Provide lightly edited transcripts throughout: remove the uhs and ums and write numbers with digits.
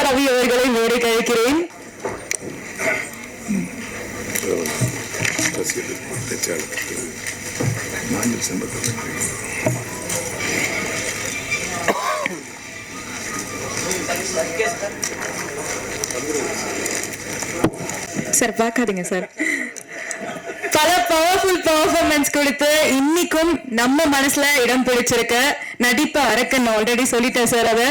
ரவி அவர்களை மேடை கழிக்கிறேன். சார் பார்க்காதீங்க சார். பல பவர்ஃபுல் பெர்ஃபார்மன்ஸ் கொடுத்து இன்னைக்கும் நம்ம மனசுல இடம் பிடிச்சிருக்க நடிப்பு அரக்கன் ஆல்ரெடி சொல்லிட்டேன் சார். அத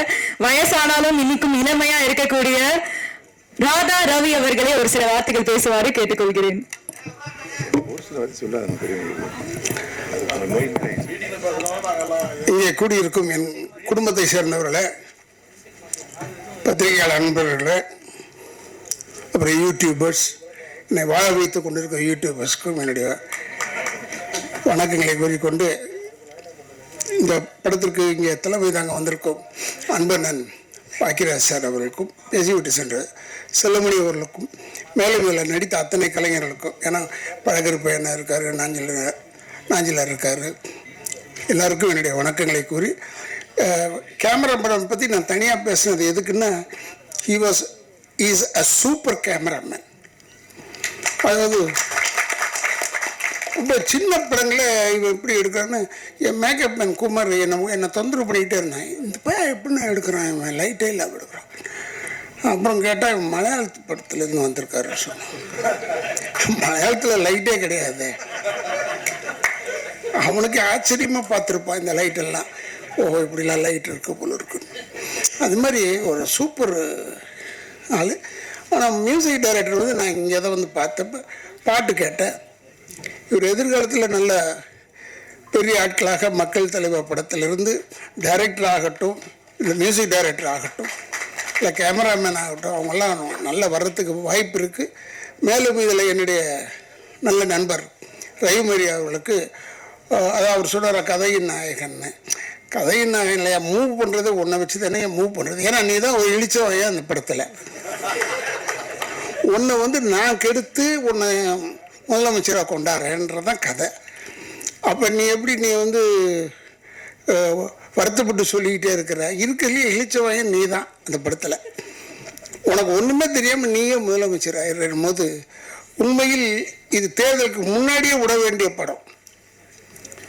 வயசானாலும் இன்னைக்கும் இளமையா இருக்கக்கூடிய ராதா ரவி அவர்களே ஒரு சில வார்த்தைகள் பேசுவாரு, கேட்டுக்கொள்கிறேன். இங்கே கூடியிருக்கும் என் குடும்பத்தை சேர்ந்தவர்களே, பத்திரிகையாளர் நண்பர்களே, அப்புறம் யூடியூபர்ஸ், என்னை வாழ வைத்துக் கொண்டிருக்கும் யூடியூபர்ஸ்க்கும் என்னுடைய வணக்கங்களை கூறிக்கொண்டு, இந்த படத்திற்கு இங்கே தலைமை தாங்க வந்திருக்கும் அன்பண்ணன் பாக்கியராஜ் சார் அவர்களுக்கும், பேசிவிட்டு சென்ற செல்லமணி அவர்களுக்கும், மேலும் இதில் நடித்த அத்தனை கலைஞர்களுக்கும், ஏன்னா பழகருப்பு என்ன இருக்கார், நாஞ்சிலர் இருக்கார், எல்லாருக்கும் என்னுடைய வணக்கங்களை கூறி, கேமரா படம் பற்றி நான் தனியாக பேசுனது எதுக்குன்னா, இஸ் அ சூப்பர் கேமராமேன். அதாவது ரொம்ப சின்ன படங்களே இவன் எப்படி எடுக்கிறான்னு என் மேக்கப் மேன் குமார் என்னை தொந்தரவு பண்ணிக்கிட்டே இருந்தேன். இந்த பையன் எப்படின்னு எடுக்கிறான், இவன் லைட்டே இல்லாமல் எடுக்கிறான். அப்புறம் கேட்டால் இவன் மலையாளத்து படத்துலேருந்து வந்திருக்காரு சொன்னான். மலையாளத்தில் லைட்டே கிடையாது. அவனுக்கு ஆச்சரியமாக பார்த்துருப்பான் இந்த லைட்டெல்லாம். ஓ இப்படிலாம் லைட் இருக்கு போல இருக்குன்னு. அது மாதிரி ஒரு சூப்பர் ஆள். ஆனால் மியூசிக் டைரக்டர் வந்து நான் இங்கே தான் வந்து பார்த்தப்ப பாட்டு கேட்டேன். இவர் எதிர்காலத்தில் நல்ல பெரிய ஆட்களாக மக்கள் தலைவர் படத்திலிருந்து டைரக்டர் ஆகட்டும், இல்லை மியூசிக் டைரக்டர் ஆகட்டும், இல்லை கேமராமேன் ஆகட்டும், அவங்கெல்லாம் நல்லா வர்றதுக்கு வாய்ப்பு இருக்குது. மேலும் இதில் என்னுடைய நல்ல நண்பர் ரவிமரி அவர்களுக்கு, அதாவது அவர் சொன்னார் கதையின் நாயகன்னு. கதையின் நாயகன் இல்லையா, மூவ் பண்ணுறது ஒன்றை வச்சு தானே மூவ் பண்ணுறது. ஏன்னா நீ தான் ஒரு இழிச்சவையா அந்த படத்தில். உன்னை வந்து நான் கெடுத்து உன்னை முதலமைச்சராக கொண்டாடுறேன்றதான் கதை. அப்போ நீ எப்படி நீ வந்து வருத்தப்பட்டு சொல்லிக்கிட்டே இருக்கிறதுலேயே இழிச்சவையன் நீ தான் அந்த படத்தில். உனக்கு ஒன்றுமே தெரியாமல் நீயே முதலமைச்சர் ஆயிடும் போது உண்மையில் இது தேர்தலுக்கு முன்னாடியே விட வேண்டிய படம்.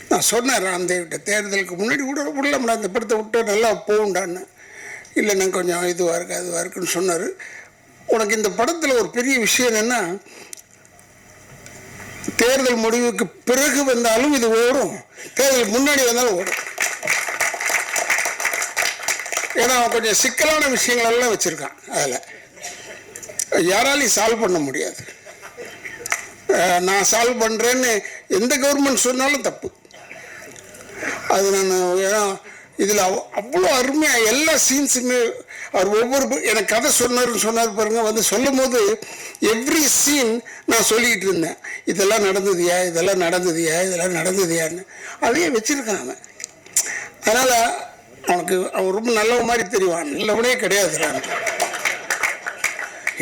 நான் சொன்னேன் ராம்தேவிட்ட, தேர்தலுக்கு முன்னாடி விடலாம்டா இந்த படத்தை விட்டு நல்லா போகுண்டான்னு. இல்லை நான் கொஞ்சம் இதுவாக இருக்கு அதுவாக இருக்குன்னு சொன்னார். உனக்கு இந்த படத்தில் ஒரு பெரிய விஷயம் என்னென்னா, தேர்தல் முடிவுக்கு பிறகு வந்தாலும் இது ஓடும், தேர்தல் முன்னாடி வந்தாலும் ஓடும். ஏன்னா அவன் கொஞ்சம் சிக்கலான விஷயங்களெல்லாம் வச்சுருக்கான். அதில் யாராலையும் சால்வ் பண்ண முடியாது. நான் சால்வ் பண்ணுறேன்னு எந்த கவர்மெண்ட் சொன்னாலும் தப்பு. அது நான் ஏன்னா இதில் அவ்வளோ அருமையாக எல்லா சீன்ஸுமே அவர் ஒவ்வொரு எனக்கு கதை சொன்னார் பாருங்க. வந்து சொல்லும் போது எவ்ரி சீன் நான் சொல்லிக்கிட்டு இருந்தேன், இதெல்லாம் நடந்ததுயா, இதெல்லாம் நடந்ததுயா, இதெல்லாம் நடந்ததுயான்னு. அதையே வச்சுருக்கான் அவன். அதனால் அவனுக்கு அவன் ரொம்ப நல்ல மாதிரி தெரிவான். நல்லவனே கிடையாது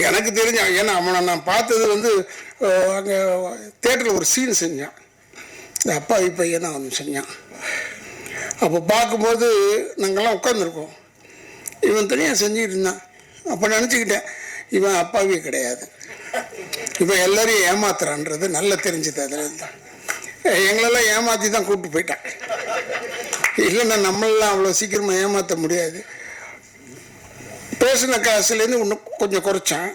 எனக்கு தெரிஞ்சான். ஏன்னா அவனை நான் பார்த்தது வந்து அங்கே தேட்டரில் ஒரு சீன் செஞ்சான், இந்த அப்பாவி பையன் அவன் செஞ்சான். அப்போ பார்க்கும்போது நாங்கள்லாம் உட்காந்துருக்கோம், இவன் தனியாக செஞ்சுக்கிட்டு இருந்தான். அப்போ நினச்சிக்கிட்டேன் இவன் அப்பாவே கிடையாது, இவன் எல்லாரையும் ஏமாத்துறான்றது நல்லா தெரிஞ்சுது. அதில் இருந்தான் எங்களெல்லாம் ஏமாற்றி தான் கூப்பிட்டு போயிட்டான். இல்லைன்னா நம்மளெல்லாம் அவ்வளோ சீக்கிரமாக ஏமாற்ற முடியாது. பேசின காசுலேருந்து இன்னும் கொஞ்சம் குறைச்சான்.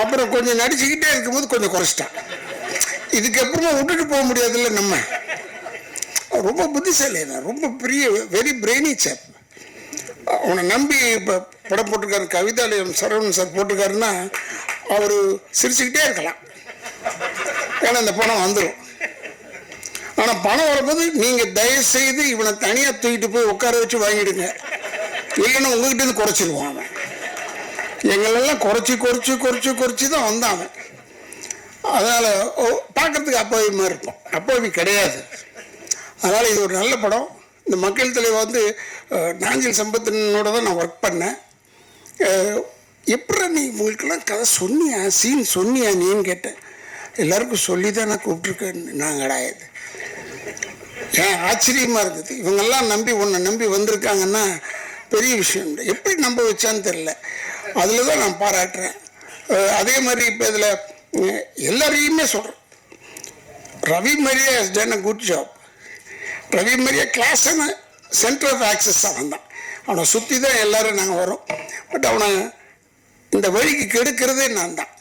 அப்புறம் கொஞ்சம் நடிச்சுக்கிட்டே இருக்கும்போது கொஞ்சம் குறைச்சிட்டான். இதுக்கப்புறமா விட்டுட்டு போக முடியாதுல்ல நம்ம. ரொம்ப புத்திசாலி தான், ரொம்ப பெரிய வெரி பிரெயினி சாப். அவனை நம்பி இப்போ படம் போட்டிருக்காரு, கவிதாலயம் சரவணன் சார் போட்டிருக்காருன்னா அவர் சிரிச்சுக்கிட்டே இருக்கலாம், ஏன்னா இந்த பணம் வந்துடும். ஆனால் பணம் வரும்போது நீங்கள் தயவுசெய்து இவனை தனியாக தூக்கிட்டு போய் உட்கார வச்சு வாங்கிடுங்க, இல்லைன்னா உங்ககிட்ட இருந்து குறைச்சிடுவான் அவன். எங்களெல்லாம் குறைச்சி தான் வந்தான் அவன். அதனால் பார்க்கறதுக்கு அப்பாவி மாதிரி இருப்போம், அப்பாவி கிடையாது. அதனால் இது ஒரு நல்ல படம். இந்த மக்கள் தலைவர் வந்து நாஞ்சில் சம்பத்தனோட தான் நான் ஒர்க் பண்ணேன். எப்படி நீ உங்களுக்கெல்லாம் கதை சொன்னியா, சீன் சொன்னியா நீன்னு கேட்டேன். எல்லாருக்கும் சொல்லி தான் நான் கூப்பிட்ருக்கேன். நான் கிடையாது. ஏன் ஆச்சரியமாக இருக்குது, இவங்கெல்லாம் உன்னை நம்பி வந்திருக்காங்கன்னா பெரிய விஷயம். எப்படி நம்ப வச்சான்னு தெரில. அதில் தான் நான் பாராட்டுறேன். அதே மாதிரி இப்போ இதில் எல்லாரையுமே சொல்கிறேன், Ravi Maria has done a good job. Ravi Maria கிளாஸ்னு சென்டர் ஆஃப் ஆக்சஸ் அவன் தான். அவனை சுற்றி தான் எல்லோரும் நாங்கள் வரோம். பட் அவனை இந்த வழிக்கு கெடுக்கிறதே நான் தான்.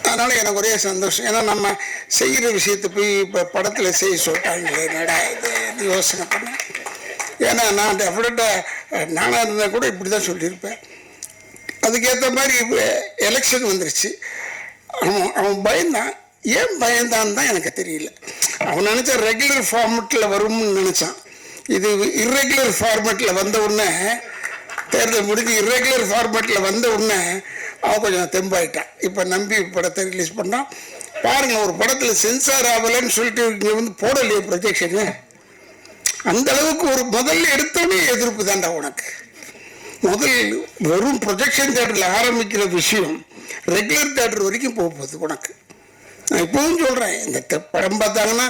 அதனால் எனக்கு ஒரே சந்தோஷம். ஏன்னா நம்ம செய்கிற விஷயத்தை போய் இப்போ படத்தில் செய்ய சொல்லிட்டாங்களே, என்னடா இது யோசனை பண்ணேன். ஏன்னா நான் டெஃபினட்டாக நானாக இருந்தால் கூட இப்படி தான் சொல்லியிருப்பேன். அதுக்கேற்ற மாதிரி எலெக்ஷன் வந்துருச்சு. அவன் பயந்தான். ஏன் பயந்தான்னு தான் எனக்கு தெரியல. அவன் நினச்சா ரெகுலர் ஃபார்மெட்டில் வரும்னு நினச்சான். இது இர்ரெகுலர் ஃபார்மெட்டில் வந்த உடனே, தேர்தல் முடிஞ்சு இர்ரெகுலர் ஃபார்மெட்டில் வந்த உடனே அவன் கொஞ்சம் தெம்பாயிட்டான். இப்போ நம்பி படத்தை ரிலீஸ் பண்ணான். பாருங்கள், ஒரு படத்தில் சென்சார் ஆகலைன்னு சொல்லிட்டு இங்கே வந்து போடலையே ப்ரொஜெக்ஷனு. அந்த அளவுக்கு ஒரு முதல்ல எடுத்தோடனே எதிர்ப்பு தாண்டா உனக்கு. முதல் வெறும் ப்ரொஜெக்ஷன் தேட்டரில் ஆரம்பிக்கிற விஷயம் ரெகுலர் தேட்டர் வரைக்கும் போக போகுது உனக்கு. நான் இப்போவும் சொல்கிறேன், இந்த படம் பார்த்தாங்கன்னா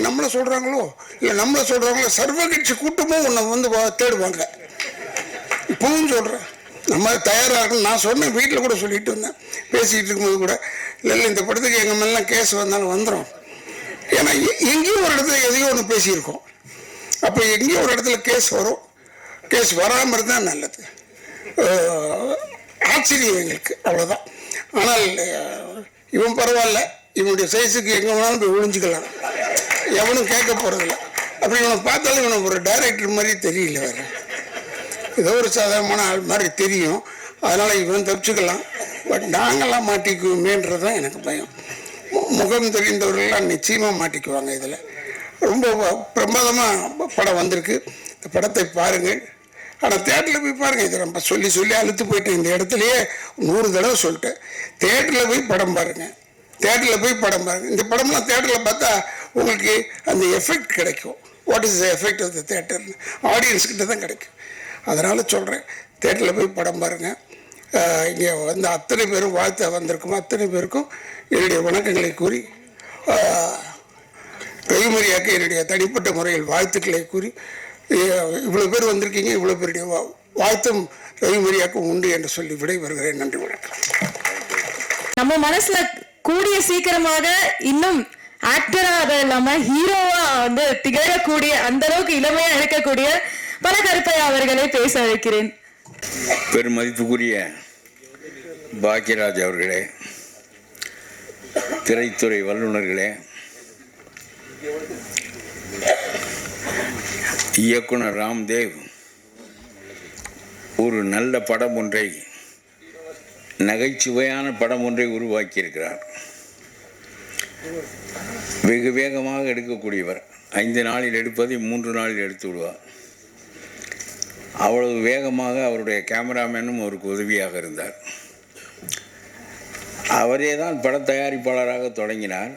நம்மளை சொல்கிறாங்களோ இல்லை நம்மளை சொல்கிறாங்களோ சர்வகட்சி கூட்டமும் உன்னை வந்து தேடுவாங்க. இப்போவும் சொல்கிறேன், நம்ம தயாராக இருக்கணும். நான் சொன்னேன், வீட்டில் கூட சொல்லிட்டு வந்தேன், பேசிகிட்டு இருக்கும்போது கூட, இல்லை இந்த படத்துக்கு எங்கள் மேலாம் கேஸ் வந்தாலும் வந்துடும். ஏன்னா எங்கேயும் ஒரு இடத்துல எதையோ ஒன்று பேசியிருக்கோம். அப்போ எங்கேயும் ஒரு இடத்துல கேஸ் வரும். கேஸ் வராமல் இருந்தால் நல்லது. ஆச்சரியம் எங்களுக்கு, அவ்வளோதான். ஆனால் இவன் பரவாயில்ல, இவனுடைய சைஸுக்கு எங்கே வேணாலும் போய் ஒழிஞ்சிக்கலாம், எவனும் கேட்க போகிறதில்ல. அப்படி இவனை பார்த்தாலும் இவனை ஒரு டைரக்டர் மாதிரி தெரியல, வேறு ஏதோ ஒரு சாதாரணமான ஆள் மாதிரி தெரியும். அதனால் இவன் தப்பிச்சுக்கலாம். பட் நாங்கள்லாம் மாட்டிக்குவோமேன்றது தான் எனக்கு பயம். முகம் தெரிந்தவர்கள்லாம் நிச்சயமாக மாட்டிக்குவாங்க. இதில் ரொம்ப பிரமாதமாக படம் வந்திருக்கு. இந்த படத்தை பாருங்கள். ஆனால் தேட்டரில் போய் பாருங்கள். இதை நம்ம சொல்லி சொல்லி அழுத்து போயிட்டேன். இந்த இடத்துலையே 100 தடவை சொல்லிட்டேன். தேட்டரில் போய் படம் பாருங்கள், தேட்டரில் போய் படம் பாருங்கள். இந்த படம்லாம் தேட்டரில் பார்த்தா உங்களுக்கு அந்த எஃபெக்ட் கிடைக்கும். What is the effect of the தேட்டர்னு ஆடியன்ஸ்கிட்ட தான் கிடைக்கும். அதனால் சொல்கிறேன், தேட்டரில் போய் படம் பாருங்கள். இங்கே வந்து அத்தனை பேரும் வாழ்த்து வந்திருக்கும், அத்தனை பேருக்கும் என்னுடைய வணக்கங்களை கூறி, ரவிமரியாவுக்கு என்னுடைய தனிப்பட்ட முறையில் வாழ்த்துக்களை கூறி, இவ்வளோ பேர் வந்திருக்கீங்க, இவ்வளோ பேருடைய வாழ்த்தும் ரவிமரியாவுக்கும் உண்டு என்று சொல்லி விடைபெறுகிறேன். நன்றி, வணக்கம். நம்ம மனசுல கூடிய சீக்கிரமாக இன்னும் ஆக்டரா அதை இல்லாம ஹீரோவா வந்து திகழக்கூடிய அந்த அளவுக்கு இளமையா இருக்கக்கூடிய பல கருப்பையா அவர்களை பேச வைக்கிறேன். பெருமதிப்புக்குரிய பாக்கியராஜ் அவர்களே, திரைத்துறை வல்லுநர்களே, இயக்குனர் ராம்தேவ் ஒரு நல்ல படம் ஒன்றை, நகைச்சுவையான படம் ஒன்றை உருவாக்கியிருக்கிறார். வெகு வேகமாக எடுக்கக்கூடியவர். 5 நாளில் எடுப்பதை 3 நாளில் எடுத்து விடுவார். அவ்வளவு வேகமாக அவருடைய கேமராமேனும் அவருக்கு உதவியாக இருந்தார். அவரே தான் பட தயாரிப்பாளராக தொடங்கினார்.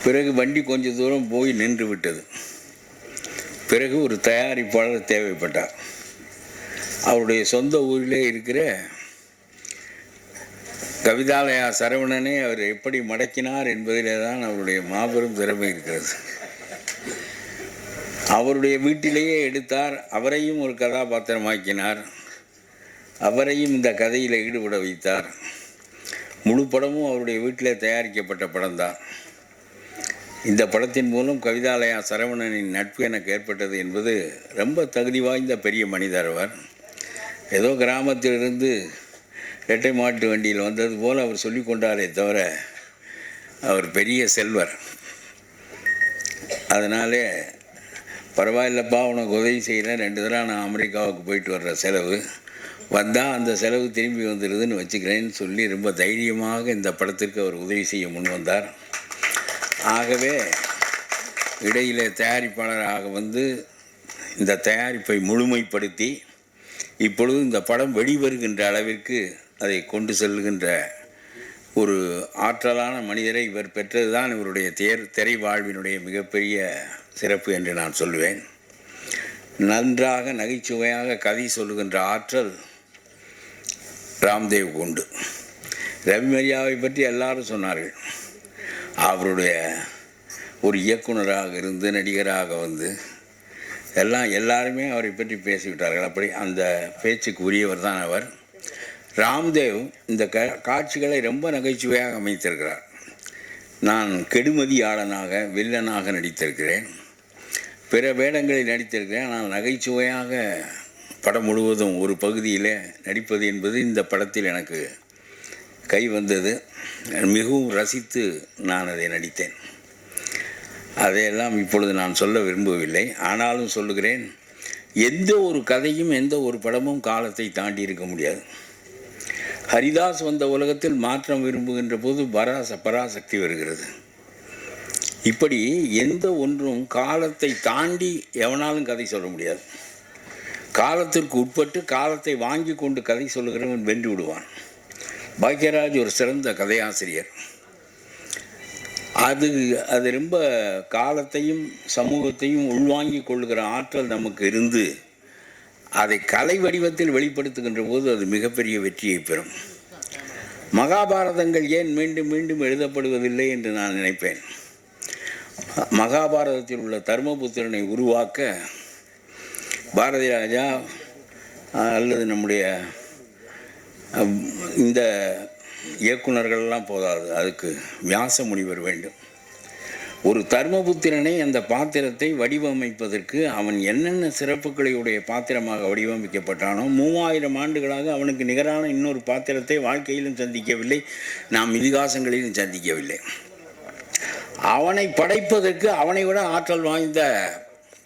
பிறகு வண்டி கொஞ்சம் தூரம் போய் நின்று விட்டது. பிறகு ஒரு தயாரிப்பாளர் தேவைப்பட்டார். அவருடைய சொந்த ஊரிலே இருக்கிற கவிதாலயா சரவணனை அவர் எப்படி மடக்கினார் என்பதிலே தான் அவருடைய மாபெரும் திறமை இருக்கிறது. அவருடைய வீட்டிலேயே எடுத்தார். அவரையும் ஒரு கதாபாத்திரமாக்கினார். அவரையும் இந்த கதையில் ஈடுபட வைத்தார். முழு படமும் அவருடைய வீட்டிலே தயாரிக்கப்பட்ட படம்தான். இந்த படத்தின் மூலம் கவிதாலயா சரவணனின் நட்பு எனக்கு ஏற்பட்டது என்பது ரொம்ப தகுதி வாய்ந்த பெரிய மனிதர். அவர் ஏதோ கிராமத்திலிருந்து இரட்டை மாட்டு வண்டியில் வந்தது போல் அவர் சொல்லி கொண்டாரே தவிர அவர் பெரிய செல்வர். அதனாலே பரவாயில்லப்பா, உனக்கு உதவி செய்கிறேன், 2 தடவை நான் அமெரிக்காவுக்கு போயிட்டு வர்ற செலவு வந்தால் அந்த செலவு திரும்பி வந்துடுதுன்னு வச்சுக்கிறேன்னு சொல்லி ரொம்ப தைரியமாக இந்த படத்திற்கு அவர் உதவி செய்ய முன் வந்தார். ஆகவே இடையிலே தயாரிப்பாளராக வந்து இந்த தயாரிப்பை முழுமைப்படுத்தி இப்பொழுது இந்த படம் வெளிவருகின்ற அளவிற்கு அதை கொண்டு செல்கின்ற ஒரு ஆற்றலான மனிதரை இவர் பெற்றது தான் இவருடைய திரை வாழ்வினுடைய மிகப்பெரிய சிறப்பு என்று நான் சொல்லுவேன். நன்றாக நகைச்சுவையாக கதை சொல்லுகின்ற ஆற்றல் ராம்தேவ் உண்டு. ரவிமரியாவை பற்றி எல்லாரும் சொன்னார்கள். அவருடைய ஒரு இயக்குனராக இருந்து நடிகராக வந்து எல்லாருமே அவரை பற்றி பேசிவிட்டார்கள். அப்படி அந்த பேச்சுக்கு உரியவர் தான் அவர். ராம்தேவ் இந்த காட்சிகளை ரொம்ப நகைச்சுவையாக அமைத்திருக்கிறார். நான் கெடுமதியாளனாக வில்லனாக நடித்திருக்கிறேன், பிற வேடங்களில் நடித்திருக்கிறேன். ஆனால் நகைச்சுவையாக படம் முழுவதும் ஒரு பகுதியில் நடிப்பது என்பது இந்த படத்தில் எனக்கு கை வந்தது. மிகவும் ரசித்து நான் அதை நடித்தேன். அதையெல்லாம் இப்பொழுது நான் சொல்ல விரும்பவில்லை. ஆனாலும் சொல்லுகிறேன், எந்த ஒரு கதையும் எந்த ஒரு படமும் காலத்தை தாண்டி இருக்க முடியாது. ஹரிதாஸ் வந்த உலகத்தில் மாற்றம் விரும்புகின்ற போது பராசக்தி வருகிறது. இப்படி எந்த ஒன்றும் காலத்தை தாண்டி எவனாலும் கதை சொல்ல முடியாது. காலத்திற்கு உட்பட்டு காலத்தை வாங்கி கொண்டு கதை சொல்லுகிறவன் வென்று விடுவான். பாக்யராஜ் ஒரு சிறந்த கதையாசிரியர். அது ரொம்ப காலத்தையும் சமூகத்தையும் உள்வாங்கி கொள்ளுகிற ஆற்றல் நமக்கு இருந்து அதை கலை வடிவத்தில் வெளிப்படுத்துகின்ற போது அது மிகப்பெரிய வெற்றியை பெறும். மகாபாரதங்கள் ஏன் மீண்டும் மீண்டும் எழுதப்படுவதில்லை என்று நான் நினைப்பேன். மகாபாரதத்தில் உள்ள தர்மபுத்திரனை உருவாக்க பாரதி ராஜா அல்லது நம்முடைய இந்த இயக்குனர்கள்லாம் போதாது, அதுக்கு வியாச முனிவர் வேண்டும். ஒரு தர்மபுத்திரனை அந்த பாத்திரத்தை வடிவமைப்பதற்கு அவன் என்னென்ன சிறப்புகளையுடைய பாத்திரமாக வடிவமைக்கப்பட்டானோ 3000 ஆண்டுகளாக அவனுக்கு நிகரான இன்னொரு பாத்திரத்தை வாழ்க்கையிலும் சந்திக்கவில்லை, நாம் இதிகாசங்களிலும் சந்திக்கவில்லை. அவனை படைப்பதற்கு அவனை விட ஆற்றல் வாய்ந்த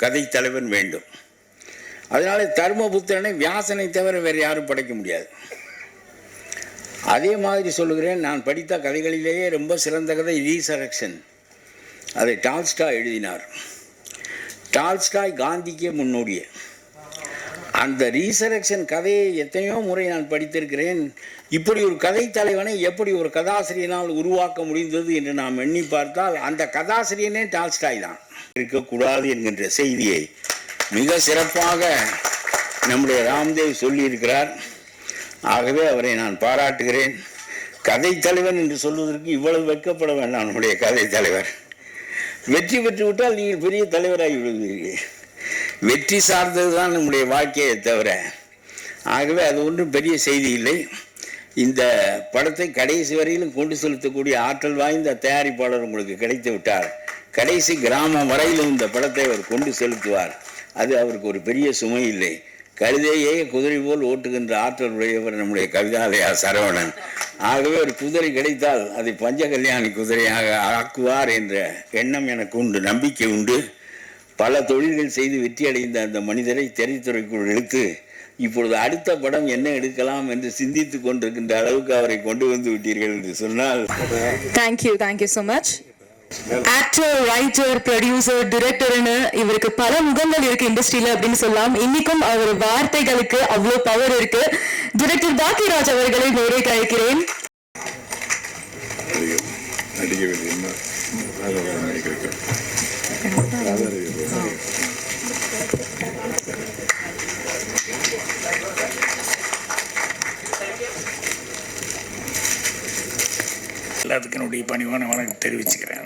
கதை தலைவன் வேண்டும். அதனால தர்மபுத்திரனை வியாசனை தவிர வேறு யாரும் படைக்க முடியாது. அதே மாதிரி சொல்லுகிறேன், நான் படித்த கதைகளிலேயே ரொம்ப சிறந்த கதை ரீசரக்ஷன். அதை டால்ஸ்டாய் எழுதினார். டால்ஸ்டாய் காந்திக்கே முன்னோடிய அந்த ரீசரக்ஷன் கதையை எத்தனையோ முறை நான் படித்திருக்கிறேன். இப்படி ஒரு கதை தலைவனை எப்படி ஒரு கதாசிரியனால் உருவாக்க முடிந்தது என்று நாம் எண்ணி பார்த்தால் அந்த கதாசிரியனே டால்ஸ்டாய் தான். இருக்கக்கூடாது என்கின்ற செய்தியை மிக சிறப்பாக நம்முடைய ராம்தேவ் சொல்லியிருக்கிறார். ஆகவே அவரை நான் பாராட்டுகிறேன். கதை தலைவன் என்று சொல்வதற்கு இவ்வளவு வெட்கப்பட வேண்டாம். நம்முடைய கதை தலைவர் வெற்றி பெற்று விட்டால் நீங்கள் பெரிய தலைவராகி விடுவீர்கள். வெற்றி சார்ந்தது தான் நம்முடைய வாழ்க்கையை தவிர. ஆகவே அது ஒன்றும் பெரிய செய்தி இல்லை. இந்த படத்தை கடைசி வரையிலும் கொண்டு செலுத்தக்கூடிய ஆற்றல் வாய்ந்த தயாரிப்பாளர் உங்களுக்கு கிடைத்து விட்டார். கடைசி கிராமம் வரையிலும் இந்த படத்தை அவர் கொண்டு செலுத்துவார். அது அவருக்கு ஒரு பெரிய சுமை இல்லை. கழுதையே குதிரை போல் ஓட்டுகின்ற ஆற்றல் உடையவர் நம்முடைய கவிதாலயா சரவணன். ஆகவே ஒரு குதிரை கிடைத்தால் அதை பஞ்சகல்யாணி குதிரையாக ஆக்குவார் என்ற எண்ணம் எனக்கு உண்டு, நம்பிக்கை உண்டு. பல தொழில்கள் செய்து வெற்றி அடைந்த அந்த மனிதரை திரைத்துறைக்குள் இழுத்து இப்பொழுது அடுத்த படம் என்ன எடுக்கலாம் என்று சிந்தித்து கொண்டிருக்கின்ற அளவுக்கு அவரை கொண்டு வந்து விட்டீர்கள் என்று சொன்னால் thank you so much. Actor, writer, producer, டிரெக்டர்னு இவருக்கு பல முகங்கள் இருக்கு இண்டஸ்ட்ரியில அப்படின்னு சொல்லலாம். இன்னைக்கும் அவர் வார்த்தைகளுக்கு அவ்வளவு பவர் இருக்கு. டிரெக்டர் பாக்யராஜ் அவர்களை நேரே கழிக்கிறேன். எல்லாத்துக்கும் என்னுடைய பணிவான வணக்கம் தெரிவிச்சுக்கிறேன்.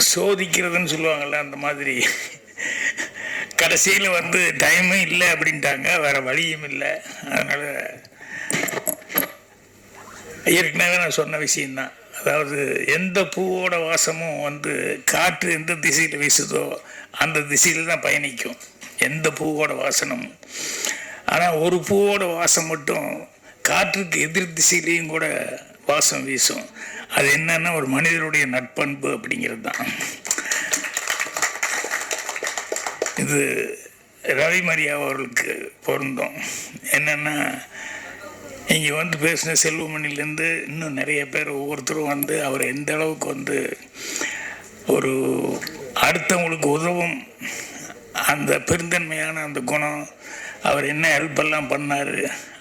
சோதிக்கிறதுன்னு சொல்லுவாங்கள்ல, அந்த மாதிரி கடைசியில் டைமும் இல்லை அப்படின்ட்டாங்க, வேறு வழியும் இல்லை. அதனால் ஏற்கனவே நான் சொன்ன விஷயந்தான். அதாவது எந்த பூவோட வாசமும் காற்று எந்த திசையில் வீசுதோ அந்த திசையில் தான் பயணிக்கும், எந்த பூவோட வாசனமும். ஆனால் ஒரு பூவோட வாசம் மட்டும் காற்றுக்கு எதிர் திசையிலையும் கூட வாசம் வீசும். அது என்னன்னா ஒரு மனிதனுடைய நட்பண்பு அப்படிங்கிறது தான். இது ரவி மரியா அவர்களுக்கு பொருந்தும். என்னென்னா இங்கே பேசின செல்வமணிலேருந்து இன்னும் நிறைய பேர் ஒவ்வொருத்தரும் அவர் எந்த அளவுக்கு ஒரு அடுத்தவங்களுக்கு உதவும் அந்த பெருந்தன்மையான அந்த குணம், அவர் என்ன ஹெல்ப்பெல்லாம் பண்ணார்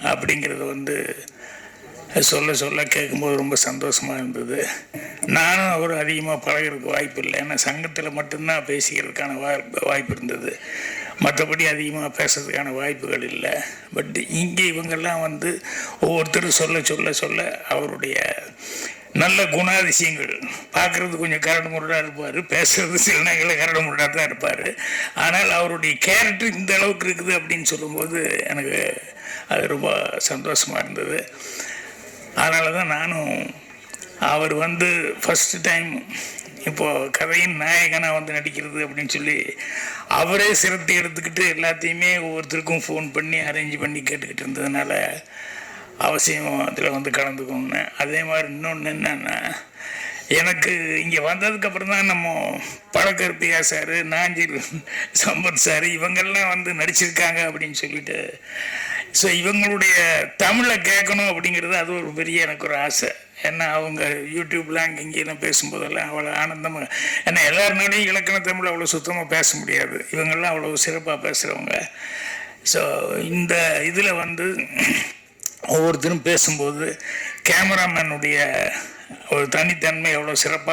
அப்படிங்கிறது சொல்ல சொல்ல கேட்கும்போது ரொம்ப சந்தோஷமாக இருந்தது. நானும் அவர் அதிகமாக பழகிறதுக்கு வாய்ப்பு இல்லை. ஏன்னா சங்கத்தில் மட்டும்தான் பேசிக்கிறதுக்கான வாய்ப்பு இருந்தது, மற்றபடி அதிகமாக பேசுறதுக்கான வாய்ப்புகள் இல்லை. பட் இங்கே இவங்கெல்லாம் ஒவ்வொருத்தரும் சொல்ல சொல்ல சொல்ல அவருடைய நல்ல குணாதிசயங்கள். பார்க்குறது கொஞ்சம் கரடு முரடாக இருப்பார், பேசுறது சில நேரங்களில் கரடு முரடாக தான் இருப்பார். ஆனால் அவருடைய கேரக்டர் இந்த அளவுக்கு இருக்குது அப்படின்னு சொல்லும்போது எனக்கு அது ரொம்ப சந்தோஷமாக இருந்தது. அதனால தான் நானும் அவர் வந்து ஃபஸ்ட்டு டைம் இப்போது கதையின் நாயகனாக வந்து நடிக்கிறது அப்படின்னு சொல்லி அவரே சிரத்தை எடுத்துக்கிட்டு எல்லாத்தையுமே ஒவ்வொருத்தருக்கும் ஃபோன் பண்ணி அரேஞ்ச் பண்ணி கேட்டுக்கிட்டு இருந்ததுனால அவசியம் அதில் வந்து கலந்துக்கணுன்னு. அதே மாதிரி இன்னொன்று என்னென்னா, எனக்கு இங்கே வந்ததுக்கப்புறம் தான் நம்ம பழக்கருப்பியா சார், நாஞ்சில் சம்பத் சார் இவங்கெல்லாம் வந்து நடிச்சிருக்காங்க அப்படின்னு சொல்லிட்டு, ஸோ இவங்களுடைய தமிழை கேட்கணும் அப்படிங்கிறது அது ஒரு பெரிய எனக்கு ஒரு ஆசை. ஏன்னா அவங்க யூடியூப்லாம் அங்கே இங்கேயும் பேசும்போதெல்லாம் அவ்வளோ ஆனந்தமாக, ஏன்னா எல்லாருனாலையும் இலக்கண தமிழ் அவ்வளோ சுத்தமாக பேச முடியாது, இவங்கெல்லாம் அவ்வளோ சிறப்பாக பேசுகிறவங்க. ஸோ இந்த இதில் வந்து ஒவ்வொருத்தரும் பேசும்போது கேமராமேனுடைய ஒரு தனித்தன்மை எவ்வளோ சிறப்பாக